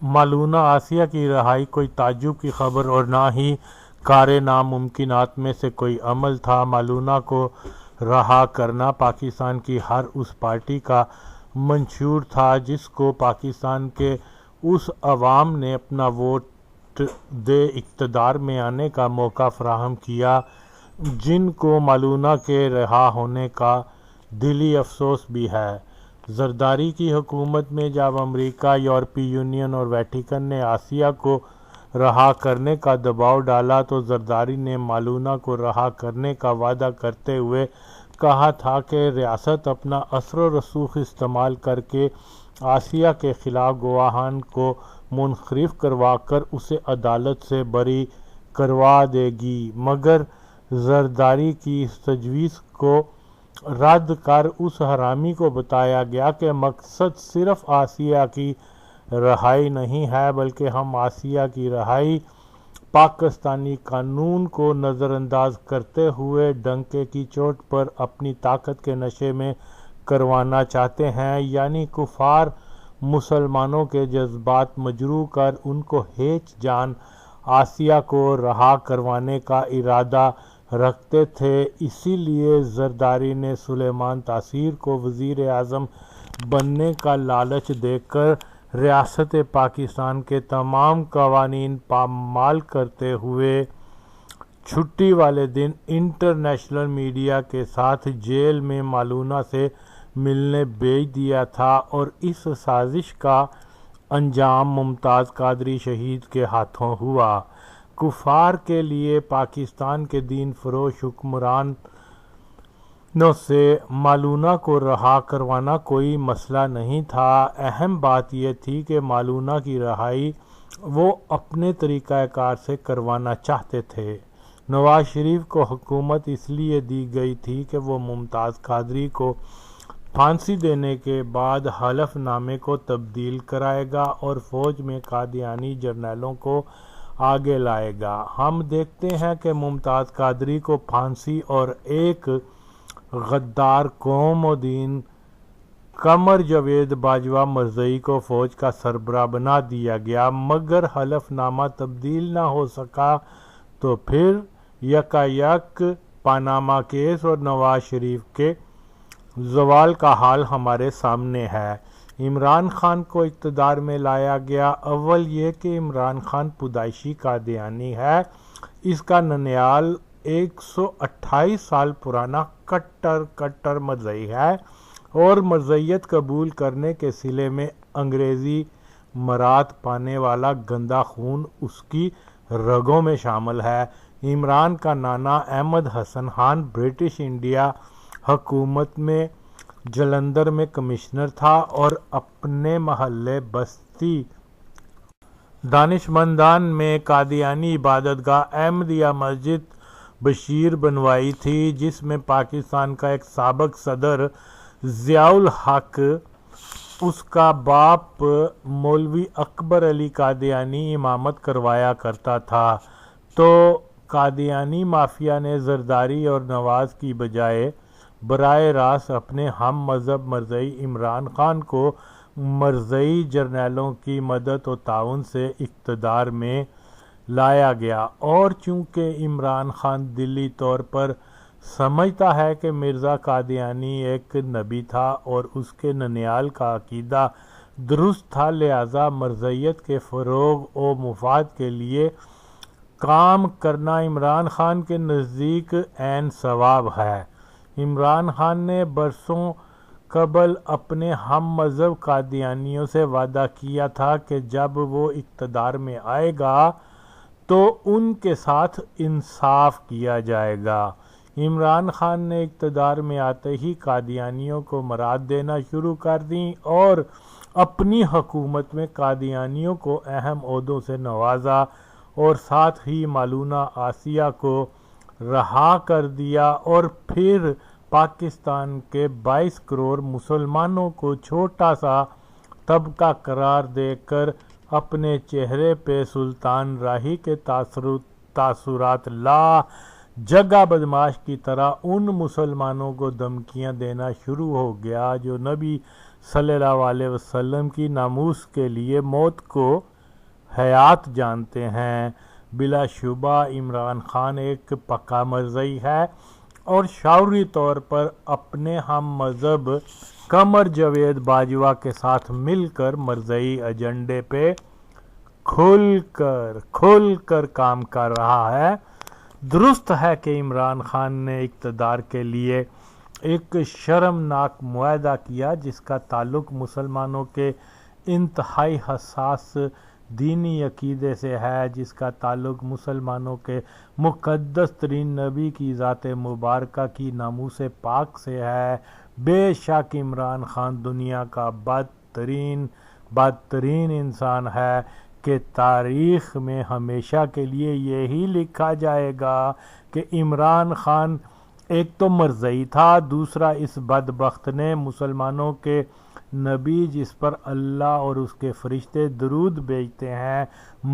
مالونہ آسیہ کی رہائی کوئی تعجب کی خبر اور نہ ہی کار ناممکنات میں سے کوئی عمل تھا۔ مالونہ کو رہا کرنا پاکستان کی ہر اس پارٹی کا منشور تھا جس کو پاکستان کے اس عوام نے اپنا ووٹ دے اقتدار میں آنے کا موقع فراہم کیا، جن کو مالونہ کے رہا ہونے کا دلی افسوس بھی ہے۔ زرداری کی حکومت میں جب امریکہ، یورپی یونین اور ویٹیکن نے آسیہ کو رہا کرنے کا دباؤ ڈالا تو زرداری نے مالونہ کو رہا کرنے کا وعدہ کرتے ہوئے کہا تھا کہ ریاست اپنا اثر و رسوخ استعمال کر کے آسیہ کے خلاف گواہان کو منصرف کروا کر اسے عدالت سے بری کروا دے گی، مگر زرداری کی اس تجویز کو رد کر اس حرامی کو بتایا گیا کہ مقصد صرف آسیہ کی رہائی نہیں ہے بلکہ ہم آسیہ کی رہائی پاکستانی قانون کو نظر انداز کرتے ہوئے ڈنکے کی چوٹ پر اپنی طاقت کے نشے میں کروانا چاہتے ہیں، یعنی کفار مسلمانوں کے جذبات مجروح کر ان کو ہیچ جان آسیہ کو رہا کروانے کا ارادہ رکھتے تھے۔ اسی لیے زرداری نے سلیمان تاثیر کو وزیر اعظم بننے کا لالچ دے کر ریاست پاکستان کے تمام قوانین پامال کرتے ہوئے چھٹی والے دن انٹرنیشنل میڈیا کے ساتھ جیل میں مالونہ سے ملنے بھیج دیا تھا، اور اس سازش کا انجام ممتاز قادری شہید کے ہاتھوں ہوا۔ کفار کے لیے پاکستان کے دین فروش حکمرانوں سے مالونہ کو رہا کروانا کوئی مسئلہ نہیں تھا۔ اہم بات یہ تھی کہ مالونہ کی رہائی وہ اپنے طریقہ کار سے کروانا چاہتے تھے۔ نواز شریف کو حکومت اس لیے دی گئی تھی کہ وہ ممتاز قادری کو پھانسی دینے کے بعد حلف نامے کو تبدیل کرائے گا اور فوج میں قادیانی جرنیلوں کو آگے لائے گا۔ ہم دیکھتے ہیں کہ ممتاز قادری کو پھانسی اور ایک غدار قوم و دین قمر جاوید باجوہ مرزئی کو فوج کا سربراہ بنا دیا گیا، مگر حلف نامہ تبدیل نہ ہو سکا تو پھر یکایک پاناما کیس اور نواز شریف کے زوال کا حال ہمارے سامنے ہے۔ عمران خان کو اقتدار میں لایا گیا۔ اول یہ کہ عمران خان پیدائشی قادیانی ہے، اس کا ننیال 128 سال پرانا کٹر مرزئی ہے اور مرزائیت قبول کرنے کے صلے میں انگریزی مراد پانے والا گندا خون اس کی رگوں میں شامل ہے۔ عمران کا نانا احمد حسن خان برٹش انڈیا حکومت میں جلندھر میں کمشنر تھا اور اپنے محلے بستی دانشمندان میں قادیانی عبادت گاہ احمدیہ مسجد بشیر بنوائی تھی، جس میں پاکستان کا ایک سابق صدر ضیاء الحق، اس کا باپ مولوی اکبر علی قادیانی امامت کروایا کرتا تھا۔ تو قادیانی مافیا نے زرداری اور نواز کی بجائے براہ راست اپنے ہم مذہب مرزائی عمران خان کو مرزائی جرنیلوں کی مدد و تعاون سے اقتدار میں لایا گیا، اور چونکہ عمران خان دلی طور پر سمجھتا ہے کہ مرزا قادیانی ایک نبی تھا اور اس کے ننیال کا عقیدہ درست تھا، لہذا مرزائیت کے فروغ و مفاد کے لیے کام کرنا عمران خان کے نزدیک عین ثواب ہے۔ عمران خان نے برسوں قبل اپنے ہم مذہب قادیانیوں سے وعدہ کیا تھا کہ جب وہ اقتدار میں آئے گا تو ان کے ساتھ انصاف کیا جائے گا۔ عمران خان نے اقتدار میں آتے ہی قادیانیوں کو مراد دینا شروع کر دیں اور اپنی حکومت میں قادیانیوں کو اہم عہدوں سے نوازا اور ساتھ ہی مالونہ آسیہ کو رہا کر دیا، اور پھر پاکستان کے 22 کروڑ مسلمانوں کو چھوٹا سا طبقہ قرار دے کر اپنے چہرے پہ سلطان راہی کے تاثرات لا جگہ بدماش کی طرح ان مسلمانوں کو دھمکیاں دینا شروع ہو گیا جو نبی صلی اللہ علیہ وسلم کی ناموس کے لیے موت کو حیات جانتے ہیں۔ بلا شبہ عمران خان ایک پکا مرزئی ہے اور شعوری طور پر اپنے ہم مذہب قمر جاوید باجوہ کے ساتھ مل کر مرزئی ایجنڈے پہ کھل کر کام کر رہا ہے۔ درست ہے کہ عمران خان نے اقتدار کے لیے ایک شرمناک معاہدہ کیا جس کا تعلق مسلمانوں کے انتہائی حساس دینی عقیدے سے ہے، جس کا تعلق مسلمانوں کے مقدس ترین نبی کی ذات مبارکہ کی ناموس پاک سے ہے۔ بے شک عمران خان دنیا کا بدترین انسان ہے کہ تاریخ میں ہمیشہ کے لیے یہی لکھا جائے گا کہ عمران خان ایک تو مرزئی تھا، دوسرا اس بدبخت نے مسلمانوں کے نبی جس پر اللہ اور اس کے فرشتے درود بھیجتے ہیں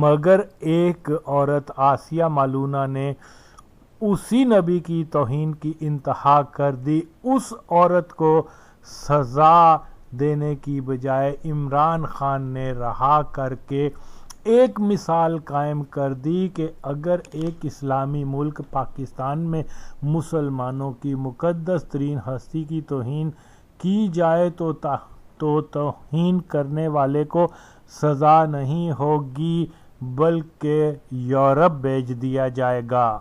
مگر ایک عورت آسیہ مالونہ نے اسی نبی کی توہین کی انتہا کر دی۔ اس عورت کو سزا دینے کی بجائے عمران خان نے رہا کر کے ایک مثال قائم کر دی کہ اگر ایک اسلامی ملک پاکستان میں مسلمانوں کی مقدس ترین ہستی کی توہین کی جائے تو توہین کرنے والے کو سزا نہیں ہوگی بلکہ یورپ بھیج دیا جائے گا۔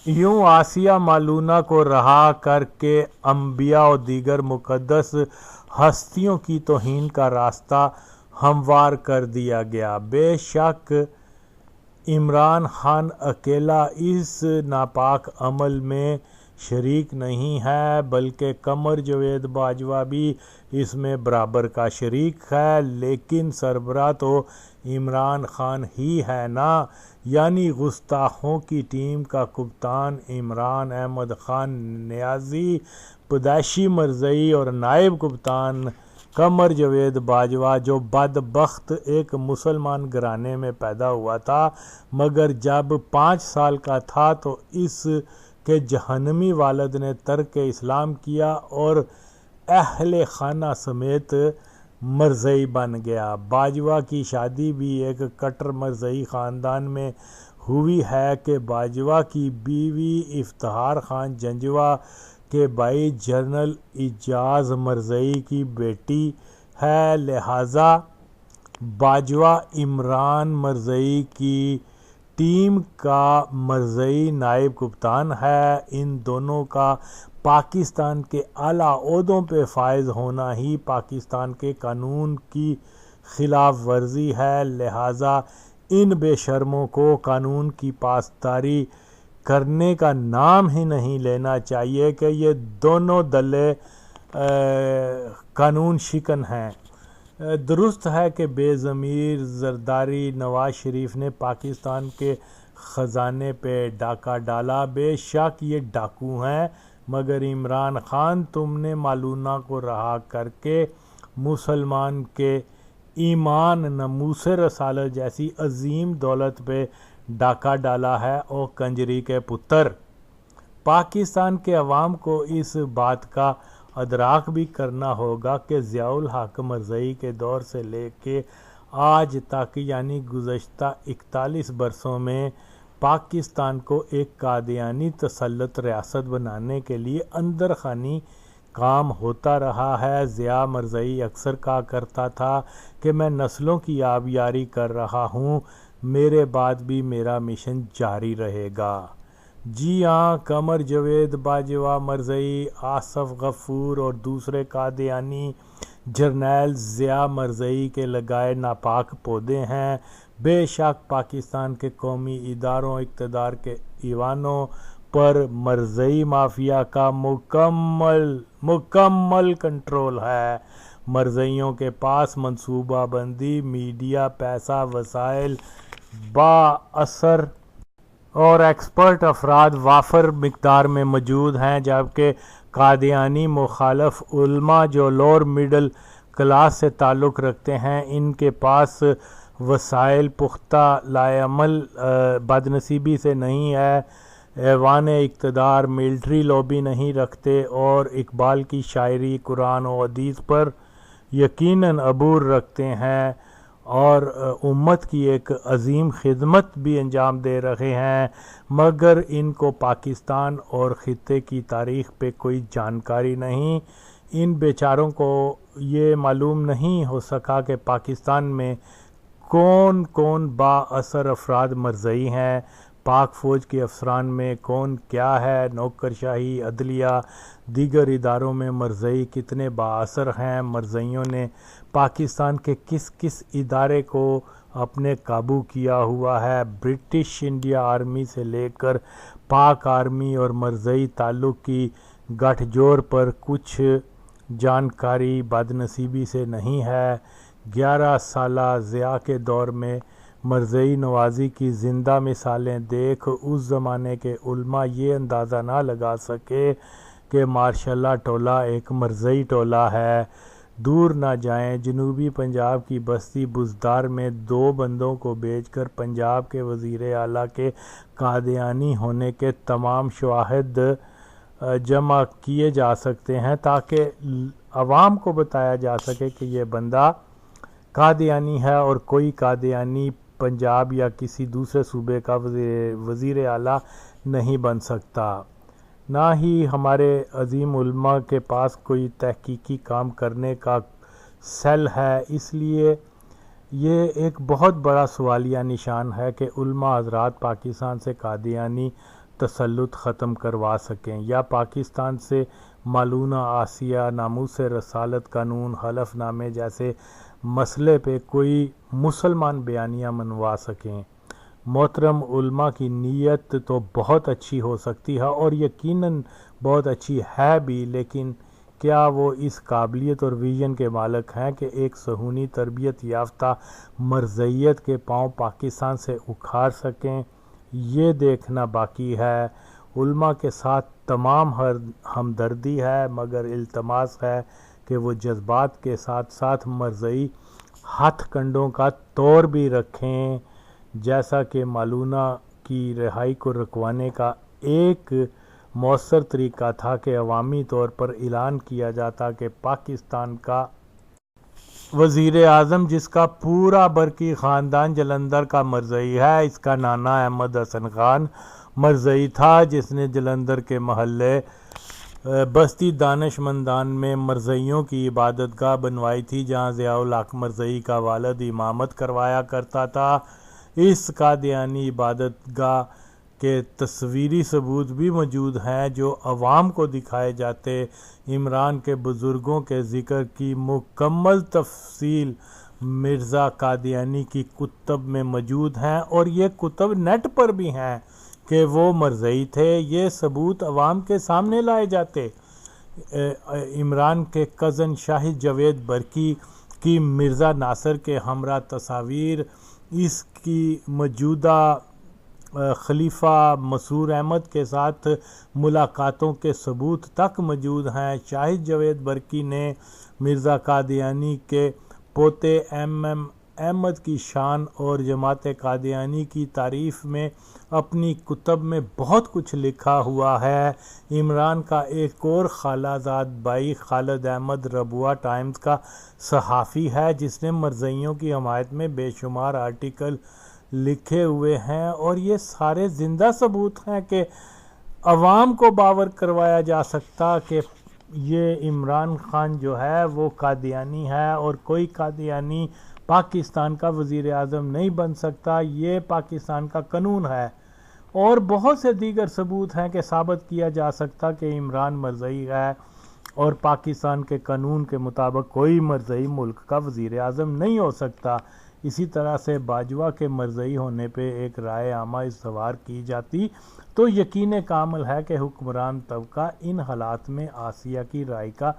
یوں آسیہ مالونہ کو رہا کر کے انبیاء اور دیگر مقدس ہستیوں کی توہین کا راستہ ہموار کر دیا گیا۔ بے شک عمران خان اکیلا اس ناپاک عمل میں شریک نہیں ہے بلکہ قمر جاوید باجوہ بھی اس میں برابر کا شریک ہے، لیکن سربراہ تو عمران خان ہی ہے نا، یعنی گستاخوں کی ٹیم کا کپتان عمران احمد خان نیازی، پیدائشی مرزئی اور نائب کپتان قمر جاوید باجوہ جو بدبخت ایک مسلمان گھرانے میں پیدا ہوا تھا مگر جب 5 سال کا تھا تو اس کے جہنمی والد نے ترک اسلام کیا اور اہل خانہ سمیت مرزئی بن گیا۔ باجوہ کی شادی بھی ایک کٹر مرزئی خاندان میں ہوئی ہے کہ باجوہ کی بیوی افتخار خان جنجوہ کے بھائی جنرل اعجاز مرزئی کی بیٹی ہے، لہذا باجوہ عمران مرزئی کی ٹیم کا مرزئی نائب کپتان ہے۔ ان دونوں کا پاکستان کے اعلیٰ عہدوں پہ فائز ہونا ہی پاکستان کے قانون کی خلاف ورزی ہے، لہذا ان بے شرموں کو قانون کی پاسداری کرنے کا نام ہی نہیں لینا چاہیے کہ یہ دونوں دلے قانون شکن ہیں۔ درست ہے کہ بے ضمیر زرداری نواز شریف نے پاکستان کے خزانے پہ ڈاکہ ڈالا، بے شک یہ ڈاکو ہیں مگر عمران خان تم نے مالونہ کو رہا کر کے مسلمان کے ایمان ناموس رسالت جیسی عظیم دولت پہ ڈاکہ ڈالا ہے۔ اور کنجری کے پتر، پاکستان کے عوام کو اس بات کا ادراک بھی کرنا ہوگا کہ ضیاء الحق مرزئی کے دور سے لے کے آج تک یعنی گزشتہ 41 برسوں میں پاکستان کو ایک قادیانی تسلط ریاست بنانے کے لیے اندر خانی کام ہوتا رہا ہے۔ ضیاء مرزئی اکثر کہا کرتا تھا کہ میں نسلوں کی آبیاری کر رہا ہوں، میرے بعد بھی میرا مشن جاری رہے گا۔ جی ہاں، قمر جاوید باجوہ مرزئی، آصف غفور اور دوسرے قادیانی جرنیل ضیاء مرزئی کے لگائے ناپاک پودے ہیں۔ بے شک پاکستان کے قومی اداروں اقتدار کے ایوانوں پر مرزئی مافیا کا مکمل کنٹرول ہے۔ مرزئیوں کے پاس منصوبہ بندی، میڈیا، پیسہ، وسائل، بااثر اور ایکسپرٹ افراد وافر مقدار میں موجود ہیں، جبکہ قادیانی مخالف علماء جو لوور مڈل کلاس سے تعلق رکھتے ہیں ان کے پاس وسائل پختہ لائعمل بدنصیبی سے نہیں ہے، ایوان اقتدار ملٹری لابی نہیں رکھتے اور اقبال کی شاعری قرآن و حدیث پر یقیناً عبور رکھتے ہیں اور امت کی ایک عظیم خدمت بھی انجام دے رہے ہیں، مگر ان کو پاکستان اور خطے کی تاریخ پہ کوئی جانکاری نہیں۔ ان بیچاروں کو یہ معلوم نہیں ہو سکا کہ پاکستان میں کون کون با اثر افراد مرزئی ہیں، پاک فوج کے افسران میں کون کیا ہے، نوکرشاہی، عدلیہ، دیگر اداروں میں مرزئی کتنے با اثر ہیں، مرزئیوں نے پاکستان کے کس کس ادارے کو اپنے قابو کیا ہوا ہے، برٹش انڈیا آرمی سے لے کر پاک آرمی اور مرزئی تعلق کی گٹھ جوڑ پر کچھ جانکاری بدنصیبی سے نہیں ہے۔ 11 سالہ ضیاء کے دور میں مرزئی نوازی کی زندہ مثالیں دیکھ اس زمانے کے علماء یہ اندازہ نہ لگا سکے کہ ماشاء اللہ ٹولہ ایک مرزئی ٹولہ ہے۔ دور نہ جائیں، جنوبی پنجاب کی بستی بزدار میں 2 بندوں کو بھیج کر پنجاب کے وزیر اعلیٰ کے قادیانی ہونے کے تمام شواہد جمع کیے جا سکتے ہیں تاکہ عوام کو بتایا جا سکے کہ یہ بندہ قادیانی ہے اور کوئی قادیانی پنجاب یا کسی دوسرے صوبے کا وزیر اعلیٰ نہیں بن سکتا۔ نہ ہی ہمارے عظیم علماء کے پاس کوئی تحقیقی کام کرنے کا سیل ہے، اس لیے یہ ایک بہت بڑا سوالیہ نشان ہے کہ علماء حضرات پاکستان سے قادیانی تسلط ختم کروا سکیں یا پاکستان سے مالونہ آسیہ، ناموس رسالت قانون، حلف نامے جیسے مسئلے پہ کوئی مسلمان بیانیہ منوا سکیں۔ محترم علماء کی نیت تو بہت اچھی ہو سکتی ہے اور یقیناً بہت اچھی ہے بھی، لیکن کیا وہ اس قابلیت اور ویژن کے مالک ہیں کہ ایک صہیونی تربیت یافتہ مرزیت کے پاؤں پاکستان سے اکھاڑ سکیں؟ یہ دیکھنا باقی ہے۔ علماء کے ساتھ تمام ہمدردی ہے، مگر التماس ہے کہ وہ جذبات کے ساتھ ساتھ مرزئی ہتھ کنڈوں کا طور بھی رکھیں، جیسا کہ مالونہ کی رہائی کو رکوانے کا ایک مؤثر طریقہ تھا کہ عوامی طور پر اعلان کیا جاتا کہ پاکستان کا وزیر اعظم، جس کا پورا برقی خاندان جلندھر کا مرزئی ہے، اس کا نانا احمد حسن خان مرزئی تھا، جس نے جلندھر کے محلے بستی دانش مندان میں مرزئیوں کی عبادت گاہ بنوائی تھی، جہاں ضیاء الحق مرزئی کا والد امامت کروایا کرتا تھا۔ اس قادیانی عبادت گاہ کے تصویری ثبوت بھی موجود ہیں جو عوام کو دکھائے جاتے۔ عمران کے بزرگوں کے ذکر کی مکمل تفصیل مرزا قادیانی کی کتب میں موجود ہیں اور یہ کتب نیٹ پر بھی ہیں کہ وہ مرزئی تھے۔ یہ ثبوت عوام کے سامنے لائے جاتے۔ عمران کے کزن شاہد جاوید برقی کی مرزا ناصر کے ہمراہ تصاویر، اس کی موجودہ خلیفہ مسرور احمد کے ساتھ ملاقاتوں کے ثبوت تک موجود ہیں۔ شاہد جاوید برقی نے مرزا قادیانی کے پوتے احمد کی شان اور جماعت قادیانی کی تعریف میں اپنی کتب میں بہت کچھ لکھا ہوا ہے۔ عمران کا ایک اور خالہ زاد بھائی خالد احمد ربوہ ٹائمز کا صحافی ہے، جس نے مرزئیوں کی حمایت میں بے شمار آرٹیکل لکھے ہوئے ہیں، اور یہ سارے زندہ ثبوت ہیں کہ عوام کو باور کروایا جا سکتا کہ یہ عمران خان جو ہے وہ قادیانی ہے اور کوئی قادیانی پاکستان کا وزیر اعظم نہیں بن سکتا۔ یہ پاکستان کا قانون ہے، اور بہت سے دیگر ثبوت ہیں کہ ثابت کیا جا سکتا کہ عمران مرزئی ہے اور پاکستان کے قانون کے مطابق کوئی مرزئی ملک کا وزیر اعظم نہیں ہو سکتا۔ اسی طرح سے باجوہ کے مرزئی ہونے پہ ایک رائے عامہ استوار کی جاتی تو یقین کامل ہے کہ حکمران طبقہ ان حالات میں آسیہ کی رائے کا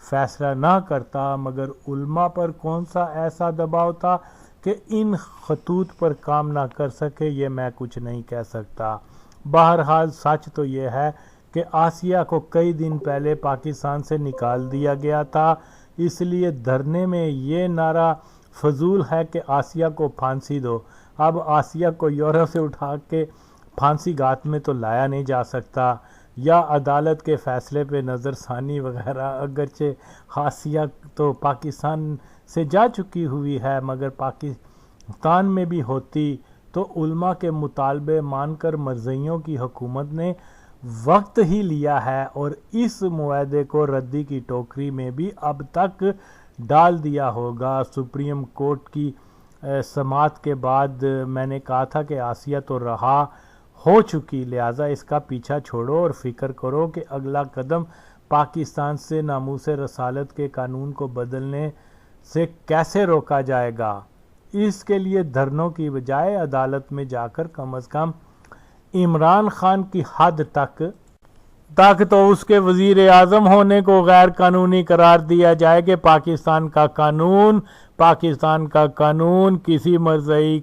فیصلہ نہ کرتا، مگر علماء پر کون سا ایسا دباؤ تھا کہ ان خطوط پر کام نہ کر سکے، یہ میں کچھ نہیں کہہ سکتا۔ بہرحال سچ تو یہ ہے کہ آسیہ کو کئی دن پہلے پاکستان سے نکال دیا گیا تھا، اس لیے دھرنے میں یہ نعرہ فضول ہے کہ آسیہ کو پھانسی دو۔ اب آسیہ کو یورپ سے اٹھا کے پھانسی گھات میں تو لایا نہیں جا سکتا۔ یا عدالت کے فیصلے پہ نظر ثانی وغیرہ، اگرچہ آسیہ تو پاکستان سے جا چکی ہوئی ہے مگر پاکستان میں بھی ہوتی تو علماء کے مطالبے مان کر مرزائیوں کی حکومت نے وقت ہی لیا ہے اور اس معاہدے کو ردی کی ٹوکری میں بھی اب تک ڈال دیا ہوگا۔ سپریم کورٹ کی سماعت کے بعد میں نے کہا تھا کہ آسیہ تو رہا ہو چکی، لہٰذا اس کا پیچھا چھوڑو اور فکر کرو کہ اگلا قدم پاکستان سے ناموس رسالت کے قانون کو بدلنے سے کیسے روکا جائے گا۔ اس کے لیے دھرنوں کی بجائے عدالت میں جا کر کم از کم عمران خان کی حد تک تو اس کے وزیر اعظم ہونے کو غیر قانونی قرار دیا جائے کہ پاکستان کا قانون کسی مرزئی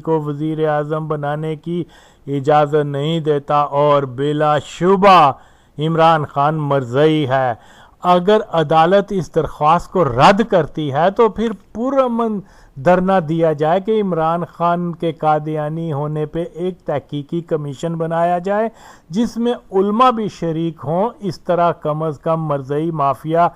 کو وزیر اعظم بنانے کی اجازت نہیں دیتا اور بلا شبہ عمران خان مرزئی ہے۔ اگر عدالت اس درخواست کو رد کرتی ہے تو پھر پرامن دھرنا دیا جائے کہ عمران خان کے قادیانی ہونے پہ ایک تحقیقی کمیشن بنایا جائے جس میں علماء بھی شریک ہوں۔ اس طرح کم از کم مرزئی مافیا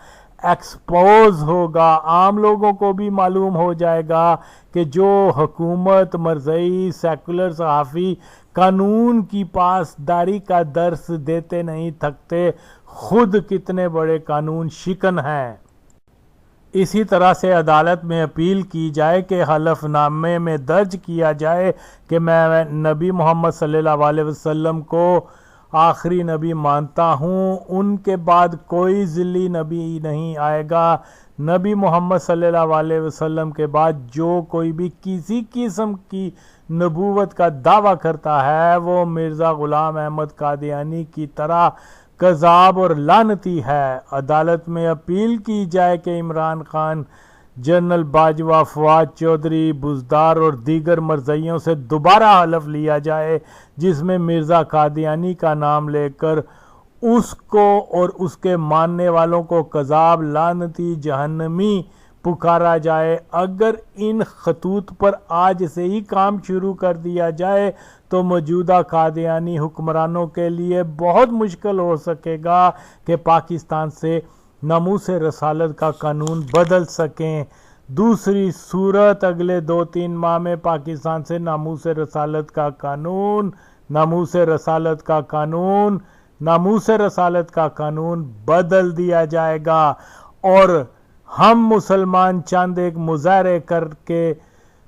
ایکسپوز ہوگا، عام لوگوں کو بھی معلوم ہو جائے گا کہ جو حکومت، مرزئی، سیکولر صحافی قانون کی پاسداری کا درس دیتے نہیں تھکتے، خود کتنے بڑے قانون شکن ہیں۔ اسی طرح سے عدالت میں اپیل کی جائے کہ حلف نامے میں درج کیا جائے کہ میں نبی محمد صلی اللہ علیہ وسلم کو آخری نبی مانتا ہوں، ان کے بعد کوئی ذلی نبی نہیں آئے گا۔ نبی محمد صلی اللہ علیہ وسلم کے بعد جو کوئی بھی کسی قسم کی نبوت کا دعویٰ کرتا ہے وہ مرزا غلام احمد قادیانی کی طرح کذاب اور لعنتی ہے۔ عدالت میں اپیل کی جائے کہ عمران خان، جنرل باجوہ، فواد چودھری، بزدار اور دیگر مرزائیوں سے دوبارہ حلف لیا جائے جس میں مرزا قادیانی کا نام لے کر اس کو اور اس کے ماننے والوں کو کذاب، لعنتی، جہنمی پکارا جائے۔ اگر ان خطوط پر آج سے ہی کام شروع کر دیا جائے تو موجودہ قادیانی حکمرانوں کے لیے بہت مشکل ہو سکے گا کہ پاکستان سے ناموس رسالت کا قانون بدل سکیں۔ دوسری صورت اگلے 2-3 ماہ میں پاکستان سے ناموس رسالت کا قانون بدل دیا جائے گا اور ہم مسلمان چند ایک مظاہرے کر کے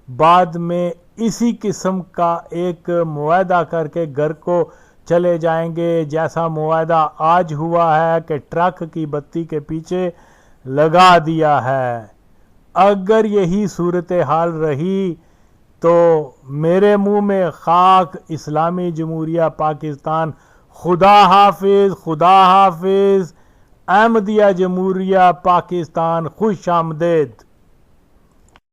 بعد میں اسی قسم کا ایک معاہدہ کر کے گھر کو چلے جائیں گے، جیسا معاہدہ آج ہوا ہے کہ ٹرک کی بتی کے پیچھے لگا دیا ہے۔ اگر یہی صورتحال رہی تو میرے منہ میں خاک، اسلامی جمہوریہ پاکستان، خدا حافظ، احمدیہ جمہوریہ پاکستان، خوش آمدید۔